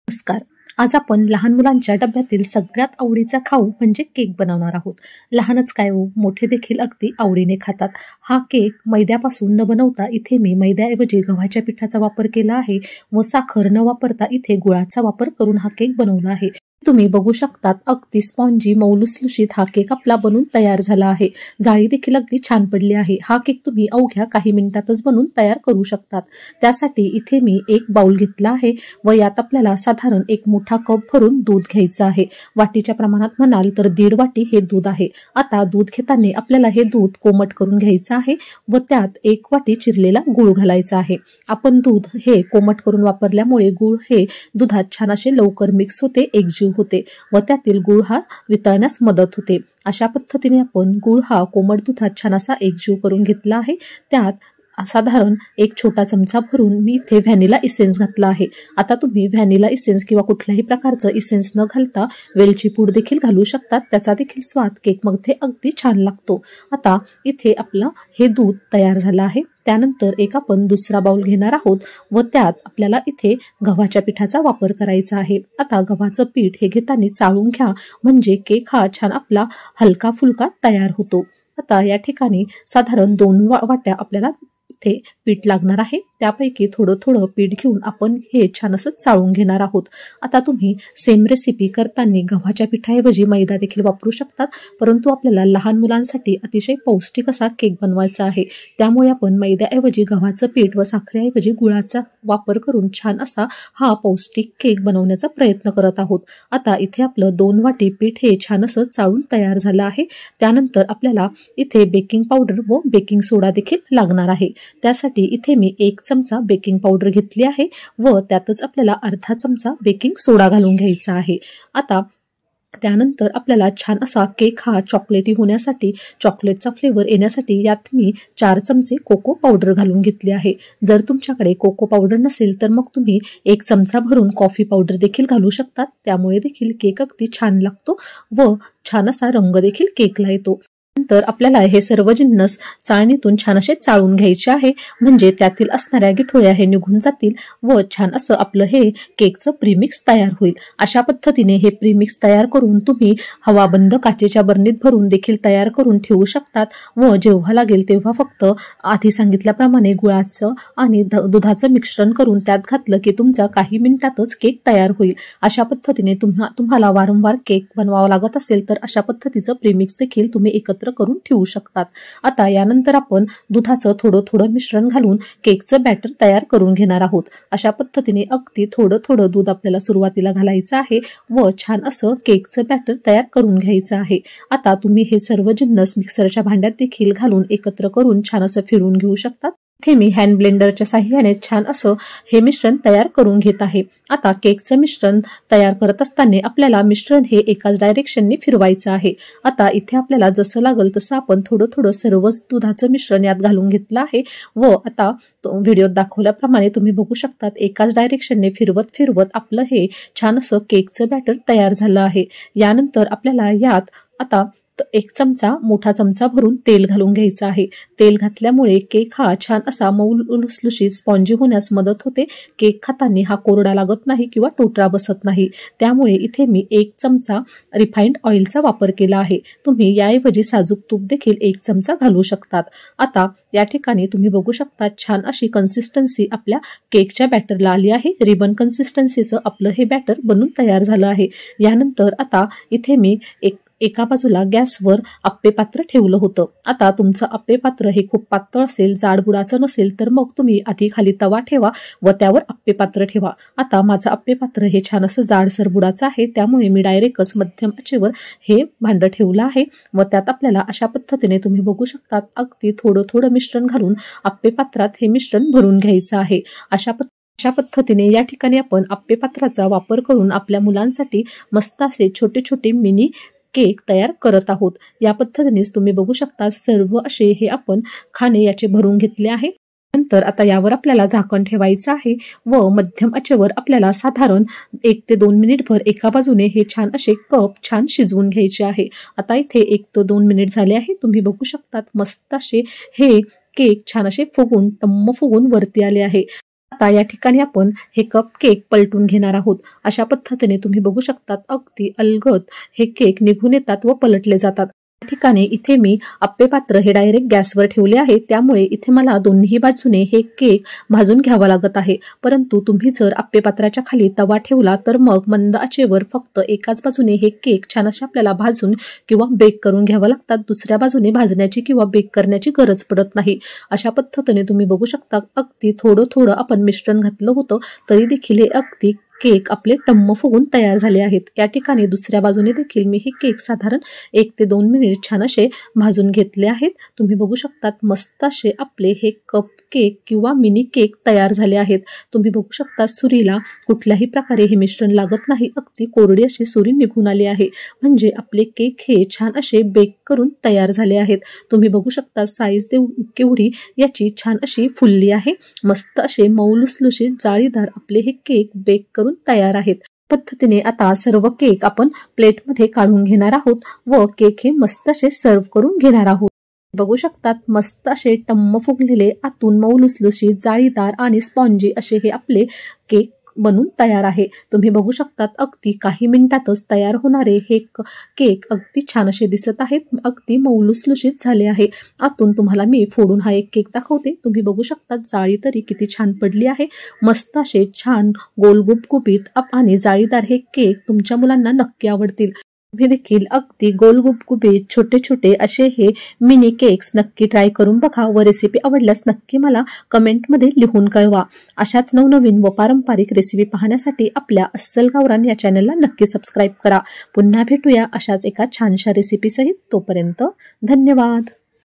नमस्कार. आज आपण लहान मुलांच्या डब्यातील सगळ्यात आवडीचा खाऊ म्हणजे केक बनवणार आहोत. लहानच काय हो, मोठे देखील अगदी आवडीने खातात. हा केक मैद्यापासून न बनवता इथे मी मैद्याऐवजी गव्हाच्या पिठाचा वापर केला आहे व साखर न वापरता इथे गुळाचा वापर करून हा केक बनवला आहे. तुम्ही बघू शकतात अगदी स्पॉन्जी मऊलुसलुशीत हा केक आपला बनून तयार झाला आहे. जाळी देखील अगदी छान पडली आहे. हा केक तुम्ही अवघ्या काही मिनिटातच बनवून तयार करू शकतात. त्यासाठी इथे मी एक बाउल घेतला आहे व यात आपल्याला साधारण एक मोठा कप भरून दूध घ्यायचं आहे. वाटीच्या प्रमाणात म्हणाल तर 1.5 वाटी हे दूध आहे. आता दूध घेताना आपल्याला हे दूध कोमट करून घ्यायचं आहे व त्यात 1 वाटी चिरलेला गूळ घालायचा आहे. आपण दूध हे कोमट करून वापरल्यामुळे गूळ हे दुधात छान असे लवकर मिक्स होते, एकजीव होते व त्यातील गूळ हा वितळण्यास मदत होते. अशा पद्धतीने आपण गूळ हा कोमट दुधात छान असा एकजीव करून घेतला आहे. त्यात साधारण एक छोटा चमचा भरून मी इथे व्हॅनिला इसेन्स घातला आहे. आता तुम्ही व्हॅनिला इसेन्स किंवा कुठल्याही प्रकारचं इसेन्स न घालता वेलची पूड देखील घालू शकतात. त्याचा देखील स्वाद केकमध्ये अगदी छान लागतो. आता इथे आपलं हे दूध तयार झालं आहे. त्यानंतर एक आपण दुसरा बाउल घेणार आहोत व त्यात आपल्याला इथे गव्हाच्या पिठाचा वापर करायचा आहे. आता गव्हाचं पीठ हे घेताना चाळून घ्या, म्हणजे केक हा छान आपला हलका फुलका तयार होतो. आता या ठिकाणी साधारण 2 वाट्या आपल्याला इथे पीठ लागणार आहे. त्यापैकी थोडं थोडं पीठ घेऊन आपण हे छान असं चाळून घेणार आहोत. आता तुम्ही सेम रेसिपी करताना गव्हाच्या पिठाऐवजी मैदा देखील वापरू शकतात, परंतु आपल्याला लहान मुलांसाठी अतिशय पौष्टिक असा केक बनवायचा आहे. त्यामुळे आपण मैद्याऐवजी गव्हाचं पीठ व साखरेऐवजी गुळाचा वापर करून छान असा हा पौष्टिक केक बनवण्याचा प्रयत्न करत आहोत. आता इथे आपलं 2 वाटी पीठ हे छान असं चाळून तयार झालं आहे. त्यानंतर आपल्याला इथे बेकिंग पावडर व बेकिंग सोडा देखील लागणार आहे. त्यासाठी इथे मी 1 चमचा बेकिंग पावडर घेतली आहे व त्यातच आपल्याला अर्धा चमचा बेकिंग सोडा घालून घ्यायचा आहे. आता त्यानंतर आपल्याला छान असा केक हा चॉकलेटी होण्यासाठी, चॉकलेटचा फ्लेवर येण्यासाठी यात मी 4 चमचे कोको पावडर घालून घेतली आहे. जर तुमच्याकडे कोको पावडर नसेल तर मग तुम्ही 1 चमचा भरून कॉफी पावडर देखील घालू शकतात. त्यामुळे देखील केक अगदी छान लागतो व छान असा रंग देखील केकला येतो. नंतर आपल्याला हे सर्व जिन्नस चाळणीतून छान असे चाळून घ्यायचे आहे, म्हणजे त्यातील असणाऱ्या गिठोळ्या हे निघून जातील व छान असं आपलं हे केकचं प्रीमिक्स तयार होईल. अशा पद्धतीने हे प्रीमिक्स तयार करून तुम्ही हवाबंद काचेच्या बरणीत भरून देखील तयार करून ठेवू शकतात व जेव्हा लागेल तेव्हा फक्त आधी सांगितल्याप्रमाणे गुळाचं आणि दुधाचं मिश्रण करून त्यात घातलं की तुमचा काही मिनिटातच केक तयार होईल. अशा पद्धतीने तुम्हाला वारंवार केक बनवावा लागत असेल तर अशा पद्धतीचं प्रीमिक्स देखील तुम्ही एकत्र करून ठेवू शकतात. आता यानंतर आपण दुधाचं थोडं थोडं मिश्रण घालून केकचं बॅटर तयार करून घेणार आहोत. अशा पद्धतीने अगदी थोडं थोडं दूध आपल्याला सुरुवातीला घालायचं आहे व छान असं केकचं बॅटर तयार करून घ्यायचं आहे. आता तुम्ही हे सर्व जिन्नस मिक्सरच्या भांड्यात देखील घालून एकत्र करून छान असं फिरवून घेऊ शकतात. इथे मी हँड ब्लेंडरच्या साहाय्याने छान असं हे मिश्रण तयार करून घेत आहे. आता केकचं मिश्रण तयार करत असताना आपल्याला मिश्रण हे एकाच डायरेक्शनने फिरवायचं आहे. आता इथे आपल्याला जसं लागल तसं आपण थोडं थोडं सर्वच दुधाचं मिश्रण यात घालून घेतलं आहे व आता व्हिडिओत दाखवल्याप्रमाणे तुम्ही बघू शकतात एकाच डायरेक्शनने फिरवत फिरवत आपलं हे छान असं केकचं बॅटर तयार झालं आहे. यानंतर आपल्याला यात आता 1 चमचा मोठा चमचा भरून तेल घालून घ्यायचं आहे. तेल घातल्यामुळे केक हा छान असा मऊ लुसलुशीत स्पॉन्जी होण्यास मदत होते. केक खाताना हा कोरडा लागत नाही किंवा टोटरा बसत नाही. त्यामुळे इथे मी 1 चमचा रिफाइंड ऑइलचा वापर केला आहे. तुम्ही याऐवजी साजूक तूप देखील 1 चमचा घालू शकतात. आता या ठिकाणी तुम्ही बघू शकता छान अशी कन्सिस्टन्सी आपल्या केकच्या बॅटरला आली आहे. रिबन कन्सिस्टन्सीचं आपलं हे बॅटर बनून तयार झालं आहे. यानंतर आता इथे मी एका बाजूला गॅसवर आप्पे पात्र ठेवलं होतं. आता तुमचं आप्पे पात्र हे खूप पातळ असेल, जाडबुडाचं नसेल तर मग तुम्ही आधी खाली तवा ठेवा व त्यावर आप्पे पात्र ठेवा. आता माझं आप्पे पात्र हे छान असं जाडसर बुडाचं आहे, त्यामुळे मी डायरेक्टच मध्यम आचेवर हे भांडं ठेवलं आहे व त्यात आपल्याला अशा पद्धतीने तुम्ही बघू शकतात अगदी थोडं थोडं मिश्रण घालून आप्पे पात्रात हे मिश्रण भरून घ्यायचं आहे. अशा पद्धतीने या ठिकाणी आपण आप्पे पात्राचा वापर करून आपल्या मुलांसाठी मस्त असे छोटे छोटे मिनी केक तयार करत आहोत. या पद्धतीनेच तुम्ही बघू शकता सर्व असे हे आपण खाणे याचे भरून घेतले आहे. नंतर आता यावर आपल्याला झाकण ठेवायचं आहे व मध्यम आचेवर आपल्याला साधारण 1 ते 2 मिनिटभर एका बाजूने हे छान असे कप छान शिजवून घ्यायचे आहे. आता इथे 1 ते 2 मिनिट झाले आहे. तुम्ही बघू शकतात मस्त असे हे केक छान असे फुगून टम्म फुगून वरती आले आहे. आता या ठिकाणी आपण हे कप केक पलटून घेणार आहोत। अशा पद्धतीने तुम्ही बघू शकतात अगदी अलगद हे केक निघून येतात व पलटले जातात। या ठिकाणी इथे मी आप्पे पात्र हे डायरेक्ट गॅसवर ठेवले आहे, त्यामुळे इथे मला दोन्ही बाजूने हे केक भाजून घ्यावा लागत आहे। परंतु तुम्ही जर आप्पे पात्राच्या खाली तवा ठेवला तर मग मंद आचेवर फक्त एकाच बाजूने हे केक छान असे आपल्याला भाजून किंवा बेक करून घ्यावा लागतात, दुसऱ्या बाजूने भाजण्याची किंवा बेक करण्याची गरज पडत नाही। अशा पद्धतीने तुम्ही बघू शकता अगदी थोडं थोडं आपण मिश्रण घातलं होतं तरी देखील हे अगदी केक आपले टम्म फुगून तयार झाले आहेत। या ठिकाणी दुसऱ्या बाजूने देखील मी हे केक साधारण 1 ते 2 मिनिट छान असे भाजून घेतले आहेत। तुम्ही बघू शकतात मस्त असे आपले हे कप केक किंवा मिनी केक तयार झाले आहेत। तुम्ही बघू शकता सुरीला कुठल्याही प्रकारे हे मिश्रण लागत नाही, अगदी कोरडी अशी सुरी निघून आली आहे, म्हणजे आपले केक हे छान असे बेक करून तयार झाले आहेत। तुम्ही बघू शकता साईज केवढी याची छान अशी फुलली आहे। मस्त असे मऊ लुसलुशीत जाळीदार आपले हे केक बेक करून तयार आहेत। पद्धतीने आता सर्व केक आपण प्लेटमध्ये काढून घेणार आहोत व केक हे मस्त असे सर्व करून घेणार आहोत। बघू शकतात मस्त असे टम्म फुगलेले आतून मऊ लुसलुशीत जाळीदार आणि स्पॉन्जी असे हे आपले केक बनून तयार आहे। तुम्ही बघू शकतात अगदी काही मिनिटातच तयार होणारे हे केक अगदी छान असे दिसत आहेत, अगदी मऊ लुसलुशीत झाले आहे। आतून तुम्हाला मी फोडून हा एक केक दाखवते। तुम्ही बघू शकतात जाळी तरी किती छान पडली आहे। मस्त असे छान गोल गुबगुबीत आणि जाळीदार हे केक तुमच्या मुलांना नक्की आवडतील। तुम्ही देखील अगदी गोल गुबगुबीत छोटे छोटे असे हे मिनी केक्स नक्की ट्राय करून बघा व रेसिपी आवडल्यास नक्की मला कमेंटमध्ये लिहून कळवा। अशाच नवनवीन व पारंपरिक रेसिपी पाहण्यासाठी आपल्या अस्सल गावरान या चॅनलला नक्की सबस्क्राईब करा। पुन्हा भेटूया अशाच एका छानशा रेसिपी सहित। तोपर्यंत धन्यवाद।